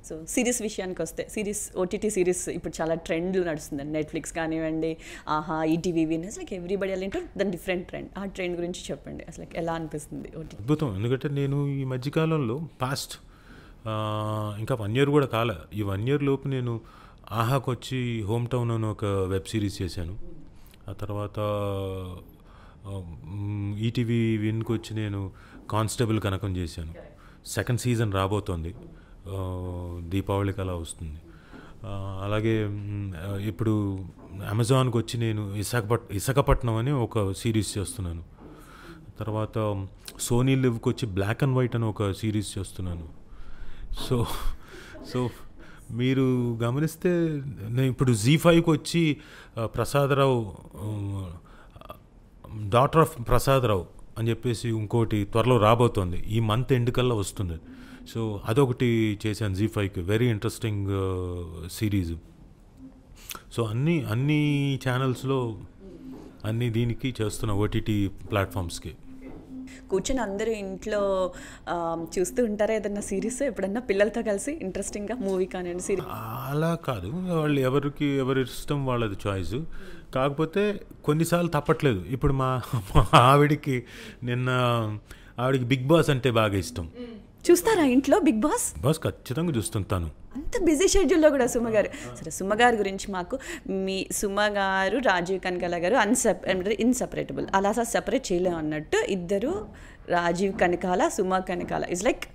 So series విషయానికి వస్తే OTT series ఇప్పుడు చాలా ట్రెండ్లు నడుస్తుందండి. నెట్ఫ్లిక్స్ కానివ్వండి, ఆహా, ఈటీవీ వినర్స్, లైక్ ఎవ్రీబడి అలా దాని డిఫరెంట్ ట్రెండ్. ఆ ట్రెండ్ గురించి చెప్పండి, అసలు ఎలా అనిపిస్తుంది ఓటీటీ? అద్భుతం. ఎందుకంటే నేను ఈ మధ్యకాలంలో పాస్ట్ ఇంకా 1 year కూడా కాలే, ఈ 1 year లోపు నేను ఆహాకు వచ్చి హోమ్ టౌన్ అని ఒక వెబ్ సిరీస్ చేశాను. ఆ తర్వాత ఈటీవీ విన్కి వచ్చి నేను కానిస్టేబుల్ కనకం చేశాను. 2nd season రాబోతోంది, దీపావళికి అలా వస్తుంది. అలాగే ఇప్పుడు అమెజాన్కి వచ్చి నేను విశాఖపట్నం అని ఒక సిరీస్ చేస్తున్నాను. తర్వాత సోనీ లివ్కి వచ్చి బ్లాక్ అండ్ వైట్ అని ఒక సిరీస్ చేస్తున్నాను. సో మీరు గమనిస్తే నేను ఇప్పుడు జీ5కి వచ్చి ప్రసాదరావు, డాటర్ ఆఫ్ ప్రసాదరావు అని చెప్పేసి ఇంకోటి త్వరలో రాబోతోంది, ఈ మంత్ ఎండ్ కల్లా వస్తుంది. సో అదొకటి చేశాను జీ5కి, వెరీ ఇంట్రెస్టింగ్ సిరీస్. సో అన్ని ఛానల్స్లో అన్ని దీనికి చేస్తున్న ఓటీటీ ప్లాట్ఫామ్స్కి. కూర్చొని అందరూ ఇంట్లో చూస్తూ ఉంటారా ఏదన్నా సిరీస్ ఎప్పుడన్నా పిల్లలతో కలిసి ఇంట్రెస్టింగ్గా మూవీ కానివ్వండి, సిరీస్? అలా కాదు, వాళ్ళు ఎవరి ఇష్టం వాళ్ళది చాయిస్. కాకపోతే కొన్నిసార్లు తప్పట్లేదు. ఇప్పుడు మా ఆవిడికి ఆవిడికి బిగ్ బాస్ అంటే బాగా ఇష్టం. చూస్తారా ఇంట్లో బిగ్ బాస్? ఖచ్చితంగా చూస్తుంటాను. అంత బిజీ షెడ్యూల్లో కూడా సుమగారు. సరే, సుమగారి గురించి మాకు, మీ సుమగారు రాజీవ్ కనకాల గారు ఇన్సపరేటబుల్, అలా అసలు సపరేట్ చేయలేము అన్నట్టు ఇద్దరు, Rajeev Kanakala, Suma Kanakala is like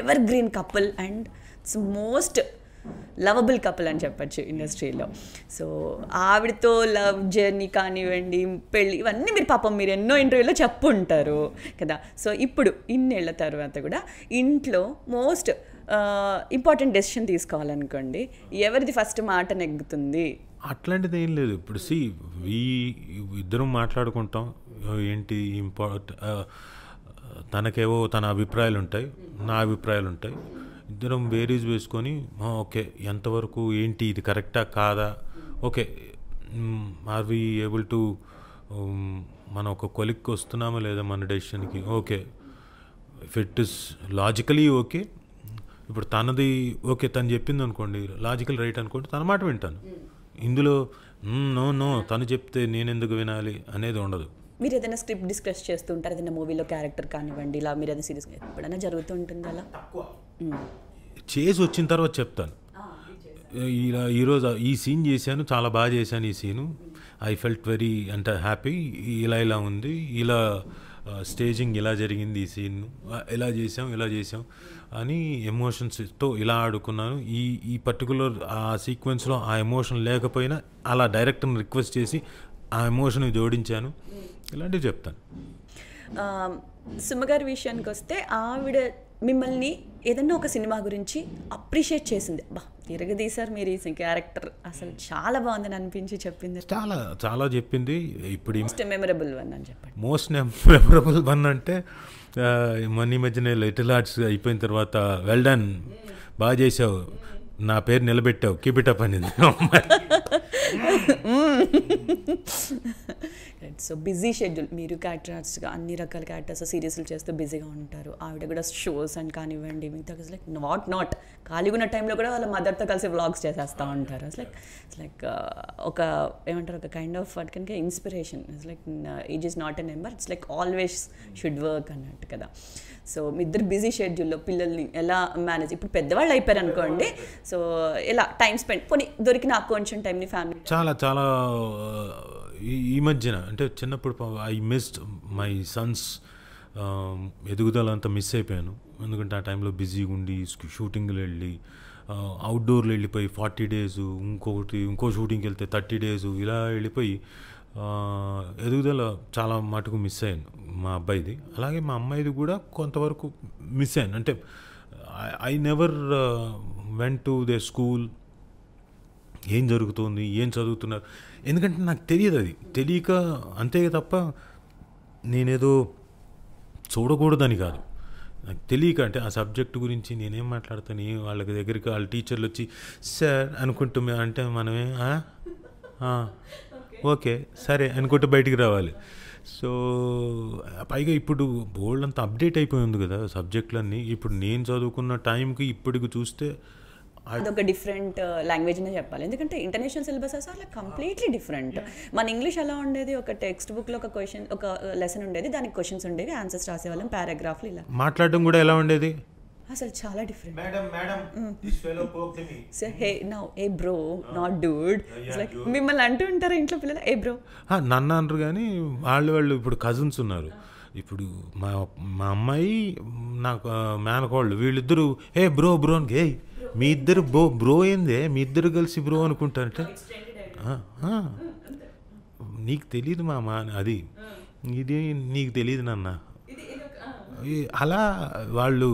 evergreen couple and it's most lovable couple అని చెప్పచ్చు ఇండస్ట్రీలో. సో ఆవిడతో లవ్ జర్నీ కానివ్వండి, పెళ్ళి, ఇవన్నీ మీరు పాపం మీరు ఎన్నో ఇంటర్వ్యూలో చెప్పుంటారు కదా. సో ఇప్పుడు ఇన్నేళ్ల తర్వాత కూడా ఇంట్లో మోస్ట్ ఇంపార్టెంట్ డెసిషన్ తీసుకోవాలనుకోండి, ఎవరిది ఫస్ట్ మాట నెగ్గుతుంది? అట్లాంటిది ఏం లేదు. ఇప్పుడు ఇద్దరం మాట్లాడుకుంటాం, ఏంటి తనకేవో తన అభిప్రాయాలు ఉంటాయి, నా అభిప్రాయాలు ఉంటాయి. ఇద్దరం బేరీజ్ వేసుకొని ఓకే ఎంతవరకు ఏంటి, ఇది కరెక్టా కాదా, okay are we able to, మనం ఒక కొలిక్కి వస్తున్నామా లేదా మన డెసిషన్కి, okay if it is logically okay. ఇప్పుడు తనది ఓకే, తను చెప్పింది అనుకోండి లాజికల్ రైట్ అనుకోండి, తన మాట వింటాను. ఇందులో నో తను చెప్తే నేను ఎందుకు వినాలి అనేది ఉండదు. మీరు ఏదైనా స్క్రిప్ట్ డిస్కస్ చేస్తూ ఉంటారు, ఏదైనా మూవీలో క్యారెక్టర్ కానివ్వండి, ఇలా మీరు ఏదైనా సీరియస్ ఎప్పుడైనా జరుగుతూ ఉంటుంది అలా? చేసి వచ్చిన తర్వాత చెప్తాను, ఇలా ఈరోజు ఈ సీన్ చేశాను, చాలా బాగా చేశాను ఈ సీను, ఐ ఫెల్ట్ వెరీ అంటే హ్యాపీ, ఇలా ఉంది, ఇలా స్టేజింగ్ ఇలా జరిగింది, ఈ సీన్ ఇలా చేసాం అని ఎమోషన్స్తో ఇలా ఆడుకున్నాను. ఈ పర్టికులర్ ఆ సీక్వెన్స్లో ఆ ఎమోషన్ లేకపోయినా అలా డైరెక్టర్ని రిక్వెస్ట్ చేసి ఆ ఎమోషన్ జోడించాను, ఇలాంటివి చెప్తాను. సుమగారి విషయానికి వస్తే, ఆవిడ మిమ్మల్ని ఏదన్నా ఒక సినిమా గురించి అప్రిషియేట్ చేసింది, బా తిరగదీశారు మీరు ఈ క్యారెక్టర్, అసలు చాలా బాగుందని అనిపించి చెప్పింది? చాలా చెప్పింది. ఇప్పుడు మోస్ట్ మెమరబుల్ వన్ అని చెప్పండి. మోస్ట్ మెమరబుల్ వన్ అంటే మొన్న మధ్యనే లిటిల్ ఆర్ట్స్ అయిపోయిన తర్వాత, వెల్ డన్, బాగా చేసావు, నా పేరు నిలబెట్టావు, కీప్ ఇట్ అప్ అనేది. సో బిజీ షెడ్యూల్, మీరు క్యారెక్టర్స్గా అన్ని రకాల క్యారెక్టర్స్ సీరియస్లు చేస్తూ బిజీగా ఉంటారు, ఆవిడ కూడా షోస్ అని కానివ్వండి, మిగతా లైక్ నాట్ ఖాళీగా ఉన్న టైంలో కూడా వాళ్ళ మదర్తో కలిసి వ్లాగ్స్ చేసేస్తూ ఉంటారు. ఇట్స్ లైక్ ఒక ఏమంటారు, ఒక కైండ్ ఆఫ్ వాటికనుక inspiration. It's like age is not a number, it's like always should work అన్నట్టు కదా. సో మీ ఇద్దరు బిజీ షెడ్యూల్లో పిల్లల్ని ఎలా మేనేజ్, ఇప్పుడు పెద్దవాళ్ళు అయిపోయారు అనుకోండి, సో ఎలా టైం స్పెండ్, పోనీ దొరికిన కొంచెం టైంని ఫ్యామిలీ? చాలా ఈ మధ్యన అంటే చిన్నప్పుడు ఐ మిస్డ్ మై సన్స్ ఎదుగుదల అంతా మిస్ అయిపోయాను. ఎందుకంటే ఆ టైంలో బిజీగా ఉండి షూటింగ్లు వెళ్ళి, అవుట్డోర్లు వెళ్ళిపోయి 40 days, ఇంకో షూటింగ్కి వెళ్తే 30 days, ఇలా వెళ్ళిపోయి ఎదుగుదల చాలా మటుకు మిస్ అయ్యాను మా అబ్బాయిది. అలాగే మా అమ్మాయిది కూడా కొంతవరకు మిస్ అయ్యాను. అంటే I never went to their school, ఏం జరుగుతుంది, ఏం చదువుతున్నారు, ఎందుకంటే నాకు తెలియదు, అది తెలియక అంతే తప్ప నేనేదో చూడకూడదని కాదు, నాకు తెలియక. అంటే ఆ సబ్జెక్టు గురించి నేనేం మాట్లాడతాను, వాళ్ళ దగ్గరికి వాళ్ళ టీచర్లు వచ్చి సార్ అనుకుంటూ అంటే మనమే ఓకే సరే అనుకుంటూ బయటికి రావాలి. సో పైగా ఇప్పుడు బోల్డ్ అంతా అప్డేట్ అయిపోయింది కదా సబ్జెక్టులన్నీ. ఇప్పుడు నేను చదువుకున్న టైంకి ఇప్పటికి చూస్తే అదొక డిఫరెంట్ లాంగ్వేజ్ అనే చెప్పాలి, ఎందుకంటే ఇంటర్నేషనల్ సిలబసెస్ అలా కంప్లీట్లీ డిఫరెంట్. మన ఇంగ్లీష్ ఎలా ఉండేది, ఒక టెక్స్ట్ బుక్లో ఒక క్వశ్చన్, ఒక లెసన్ ఉండేది, దానికి క్వశ్చన్స్ ఉండేవి, ఆన్సర్స్ రాసేవాళ్ళం, పారాగ్రాఫ్లు ఇలా. మాట్లాడడం కూడా ఎలా ఉండేది? అసలు చాలా different. So hey now A bro not Dude, like మిమ్మల్ని అంటూ ఉంటారు ఇంట్లో పిల్లలు ఏ బ్రో నన్ను అనరు, కానీ వాళ్ళు ఇప్పుడు కజిన్స్ ఉన్నారు. ఇప్పుడు మా అమ్మాయి నాకు మేనకోళ్ళు వీళ్ళిద్దరూ ఏ బ్రో బ్రో అని, ఏ మీ ఇద్దరు బ్రో ఏందే, మీ ఇద్దరు కలిసి బ్రో అనుకుంటారంటే నీకు తెలియదు మామ అది, ఇది నీకు తెలియదు నాన్న. అలా వాళ్ళు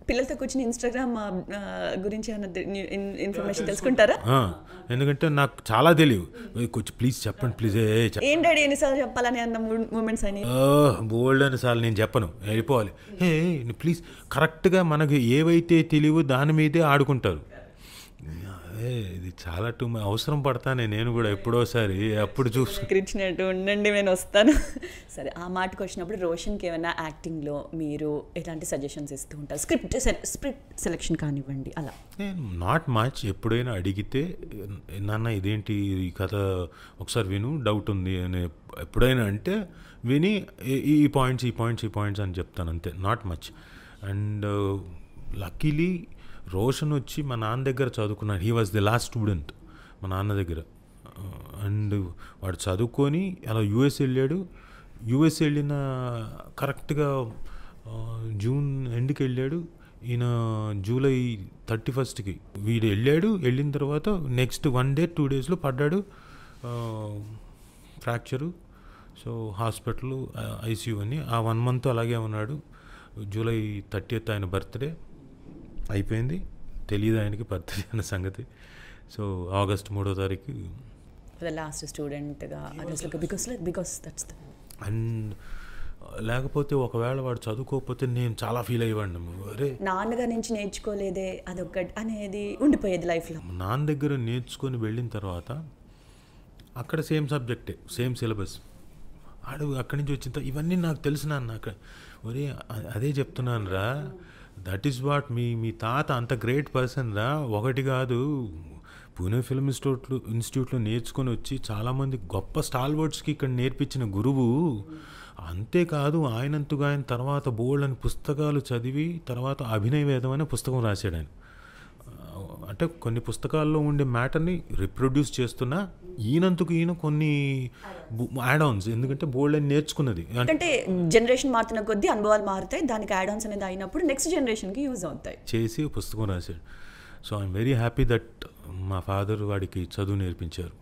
పిల్లలతో కూర్చొని ఇన్స్టాగ్రామ్ గురించి ఇన్ఫర్మేషన్ తెలుసుకుంటారా? ఎందుకంటే నాకు చాలా తెలియదు, కొంచెం ప్లీజ్ చెప్పండి ప్లీజ్. ఏం డాడీ ఎన్నిసార్లు చెప్పాలని అన్న మూమెంట్స్ అని బోల్డ్ అనిసార్లు నేను చెప్పను, వెళ్ళిపోవాలి. ప్లీజ్ కరెక్ట్గా మనకి ఏవైతే తెలియవో దాని మీదే ఆడుకుంటారు. ఇది చాలా అవసరం పడతానే నేను కూడా ఎప్పుడోసారి, అప్పుడు చూసుకున్నట్టు ఉండండి నేను వస్తాను. సరే, ఆ మాటకు వచ్చినప్పుడు రోషన్కి ఏమైనా యాక్టింగ్లో మీరు ఎలాంటి సజెషన్స్ ఇస్తూ ఉంటారు? స్క్రిప్ట్ సెలెక్షన్ కానివ్వండి అలా. నేను నాట్ మచ్, ఎప్పుడైనా అడిగితే నాన్న ఇదేంటి ఈ కథ ఒకసారి విను, డౌట్ ఉంది అని ఎప్పుడైనా అంటే విని ఈ పాయింట్స్ అని చెప్తాను అంతే, not much. And luckily Roshan వచ్చి మా నాన్న దగ్గర చదువుకున్నాడు. He was the last student మా నాన్న దగ్గర. అండ్ వాడు చదువుకొని అలా యూఎస్ వెళ్ళాడు. యూఎస్ వెళ్ళిన కరెక్ట్గా జూన్ ఎండ్కి వెళ్ళాడు. ఈయన జూలై 31st వీడు వెళ్ళాడు. వెళ్ళిన తర్వాత నెక్స్ట్ 1 day 2 daysలో పడ్డాడు ఫ్రాక్చరు. సో హాస్పిటల్ ఐసీయూ అని ఆ 1 month అలాగే ఉన్నాడు. జూలై 30th ఆయన బర్త్డే అయిపోయింది, తెలియదు ఆయనకి బర్త్డే అన్న సంగతి. సో ఆగస్ట్ 3వ లాస్ట్ స్టూడెంట్గా బికాస్ దట్స్ ద. అండ్ లేకపోతే ఒకవేళ వాడు చదువుకోకపోతే నేను చాలా ఫీల్ అయ్యేవాడిని. అరే నాన్నగారి నుంచి నేర్చుకోలేదే అదొకటి అనేది ఉండిపోయేది లైఫ్లో. నాన్న దగ్గర నేర్చుకొని వెళ్ళిన తర్వాత అక్కడ సేమ్ సబ్జెక్టే, సేమ్ సిలబస్. అక్కడి నుంచి వచ్చిన ఇవన్నీ నాకు తెలిసిన అక్కడ ఒరే అదే చెప్తున్నాను రా, దట్ ఈస్ వాట్ మీ తాత అంత గ్రేట్ పర్సన్ రా. ఒకటి కాదు, పూణే ఫిల్మ్ ఇన్స్టిట్యూట్లో నేర్చుకొని వచ్చి చాలామంది గొప్ప స్టాల్వర్డ్స్కి ఇక్కడ నేర్పించిన గురువు. అంతేకాదు ఆయనంతగా ఆయన తర్వాత బోల్డ్ అని పుస్తకాలు చదివి తర్వాత అభినయ వేదం అనే పుస్తకం రాశాడు ఆయన. అంటే కొన్ని పుస్తకాల్లో ఉండే మ్యాటర్ని రిప్రొడ్యూస్ చేస్తున్నా ఈయనందుకు ఈయన కొన్ని యాడ్ ఆన్స్, ఎందుకంటే బోల్డ్ అని నేర్చుకున్నది. అంటే జనరేషన్ మారుతున్న కొద్దీ అనుభవాలు మారుతాయి, దానికి యాడ్ ఆన్స్ అనేది అయినప్పుడు నెక్స్ట్ జనరేషన్కి యూజ్ అవుతాయి చేసి పుస్తకం రాశాడు. So I'm very happy that మా ఫాదర్ వాడికి చదువు నేర్పించారు.